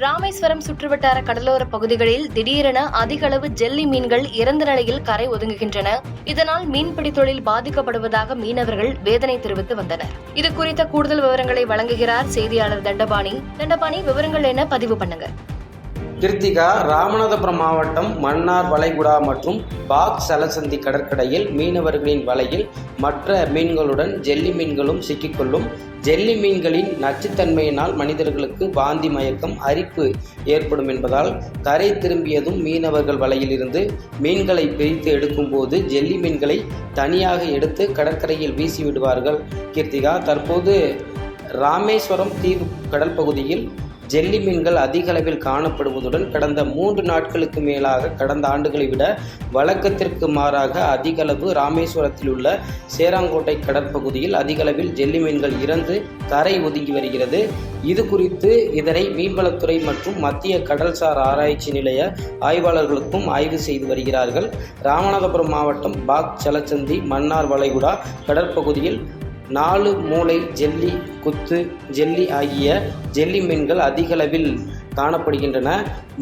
ராமேஸ்வரம் சுற்றுவட்டார கடலோர பகுதிகளில் திடீரென அதிக அளவு ஜெல்லி மீன்கள் இறந்த நிலையில் கரை ஒதுங்குகின்றன. இதனால் மீன்பிடி தொழில் பாதிக்கப்படுவதாக மீனவர்கள் வேதனை தெரிவித்து வந்தனர். இது குறித்த கூடுதல் விவரங்களை வழங்குகிறார் செய்தியாளர் தண்டபாணி. விவரங்கள் என்ன, பதிவு பண்ணுங்க. கிருத்திகா, ராமநாதபுரம் மாவட்டம் மன்னார் வளைகுடா மற்றும் பாக் சலசந்தி கடற்கரையில் மீனவர்களின் வலையில் மற்ற மீன்களுடன் ஜெல்லி மீன்களும் சிக்கிக்கொள்ளும். ஜெல்லி மீன்களின் நச்சுத்தன்மையினால் மனிதர்களுக்கு வாந்தி, மயக்கம், அரிப்பு ஏற்படும் என்பதால் கரை திரும்பியதும் மீனவர்கள் வலையில் இருந்து மீன்களை பிரித்து எடுக்கும் போது ஜெல்லி மீன்களை தனியாக எடுத்து கடற்கரையில் வீசி விடுவார்கள். கிருத்திகா, தற்போது ராமேஸ்வரம் தீவு கடல் பகுதியில் ஜெல்லி மீன்கள் அதிக அளவில் காணப்படுவதுடன் கடந்த 3 நாட்களுக்கு மேலாக கடந்த ஆண்டுகளை விட வழக்கத்திற்கு மாறாக அதிக அளவு ராமேஸ்வரத்தில் உள்ள சேராங்கோட்டை கடற்பகுதியில் அதிக அளவில் ஜெல்லி மீன்கள் இறந்து கரை ஒதுங்கி வருகிறது. இது குறித்து இதனை மீன்வளத்துறை மற்றும் மத்திய கடல்சார் ஆராய்ச்சி நிலைய ஆய்வாளர்களுக்கும் ஆய்வு செய்து வருகிறார்கள். ராமநாதபுரம் மாவட்டம் பாக் சலசந்தி மன்னார் வளைகுடா கடற்பகுதியில் 4 மூளை ஜெல்லி, குத்து ஜெல்லி ஆகிய ஜெல்லி மீன்கள் அதிக அளவில் காணப்படுகின்றன.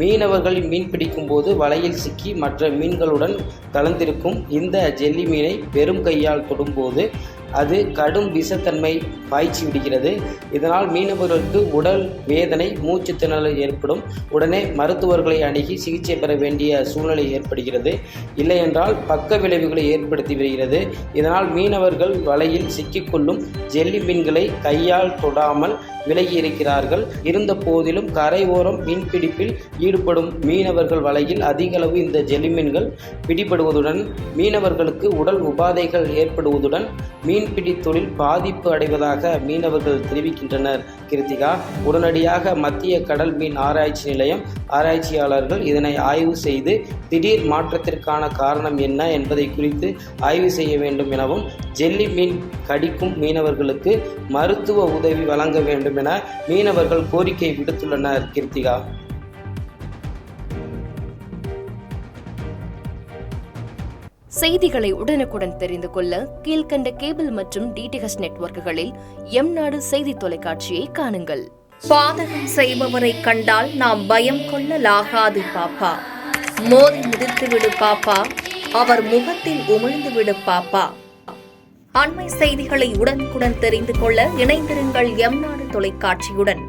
மீனவர்கள் மீன் பிடிக்கும் போது வலையில் சிக்கி மற்ற மீன்களுடன் கலந்திருக்கும் இந்த ஜெல்லி மீனை வெறும் கையால் தொடும்போது அது கடும் விஷத்தன்மை பாய்ச்சி விடுகிறது. இதனால் மீனவர்களுக்கு உடல் வேதனை, மூச்சு திணறல் ஏற்படும். உடனே மருத்துவர்களை அணுகி சிகிச்சை பெற வேண்டிய சூழ்நிலை ஏற்படுகிறது. இல்லையென்றால் பக்க விளைவுகளை ஏற்படுத்தி வருகிறது. இதனால் மீனவர்கள் வலையில் சிக்கிக்கொள்ளும் ஜெல்லி மீன்களை கையால் தொடாமல் விலகி இருக்கிறார்கள். இருந்த போதிலும் கரை ஓரம் மீன்பிடிப்பில் ஈடுபடும் மீனவர்கள் வலையில் அதிக அளவு இந்த ஜெல்லி மீன்கள் பிடிபடுவதுடன் மீனவர்களுக்கு உடல் உபாதைகள் ஏற்படுவதுடன் மீன்பிடி தொழில் பாதிப்பு அடைவதாக மீனவர்கள் தெரிவிக்கின்றனர். கிருத்திகா, உடனடியாக மத்திய கடல் மீன் ஆராய்ச்சி நிலையம் ஆராய்ச்சியாளர்கள் இதனை ஆய்வு செய்து திடீர் மாற்றத்திற்கான காரணம் என்ன என்பதை குறித்து ஆய்வு செய்ய வேண்டும் எனவும் ஜெல்லி மீன் கடிக்கும் மீனவர்களுக்கு மருத்துவ உதவி வழங்க வேண்டும் என மீனவர்கள் கோரிக்கை விடுத்துள்ளனர். கிருத்திகா, செய்திகளை உடனுக்குடன் தெரிந்து கொள்ள கீழ்கண்ட கேபிள் மற்றும் டிடிஎச் நெட்வொர்க்குகளில் எம்நாடு செய்தி தொலைக்காட்சியை காணுங்கள். பாதகம் செய்பவரை கண்டால் நாம் பயம் கொள்ளலாகாது பாப்பா. மோதி மிதித்து விடு பாப்பா, அவர் முகத்தில் உமிழ்ந்து விடு பாப்பா. அண்மை செய்திகளை உடனுக்குடன் தெரிந்து கொள்ள இணைந்திருங்கள் எம்நாடு தொலைக்காட்சியுடன்.